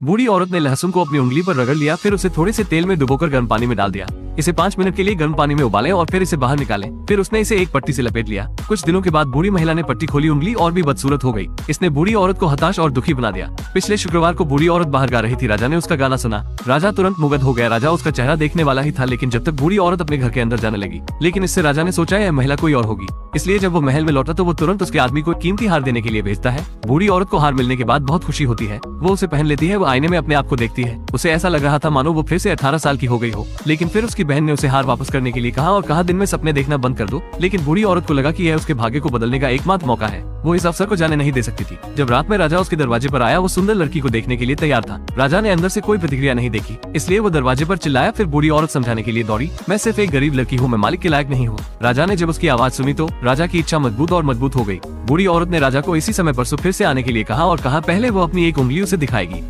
बूढ़ी औरत ने लहसुन को अपनी उंगली पर रगड़ लिया, फिर उसे थोड़े से तेल में डुबोकर गर्म पानी में डाल दिया। इसे 5 मिनट के लिए गर्म पानी में उबालें और फिर इसे बाहर निकालें। फिर उसने इसे एक पट्टी से लपेट लिया। कुछ दिनों के बाद बूढ़ी महिला ने पट्टी खोली, उंगली और भी बदसूरत हो गई। इसने बूढ़ी औरत को हताश और दुखी बना दिया। पिछले शुक्रवार को बूढ़ी औरत बाहर गा रही थी। राजा ने उसका गाना सुना। राजा तुरंत मुग्ध हो गया। राजा उसका चेहरा देखने वाला ही था, लेकिन जब तक बूढ़ी औरत अपने घर के अंदर जाने लगी। लेकिन इससे राजा ने सोचा यह महिला कोई और होगी, इसलिए जब वो महल में लौटा तो वो तुरंत उसके आदमी को कीमती हार देने के लिए भेजता है। बूढ़ी औरत को हार मिलने के बाद बहुत खुशी होती है। वो उसे पहन लेती है। वो आईने में अपने आप को देखती है। उसे ऐसा लग रहा था मानो वो फिर से 18 साल की हो गई हो। लेकिन फिर उसकी बहन ने उसे हार वापस करने के लिए कहा और कहा दिन में सपने देखना बंद कर दो। लेकिन बूढ़ी औरत को लगा कि यह उसके भाग्य को बदलने का एकमात्र मौका है। वो इस अवसर को जाने नहीं दे सकती थी। जब रात में राजा उसके दरवाजे पर आया, वो सुंदर लड़की को देखने के लिए तैयार था। राजा ने अंदर से कोई प्रतिक्रिया नहीं देखी, इसलिए वो दरवाजे पर चिल्लाया। फिर बूढ़ी औरत समझाने के लिए दौड़ी, मैं सिर्फ एक गरीब लड़की हूँ, मैं मालिक के लायक नहीं हूँ। राजा ने जब उसकी आवाज सुनी तो राजा की इच्छा मजबूत और मजबूत हो गई। बूढ़ी औरत ने राजा को इसी समय परसों फिर से आने के लिए कहा और कहा पहले वो अपनी एक उंगली उसे दिखाएगी।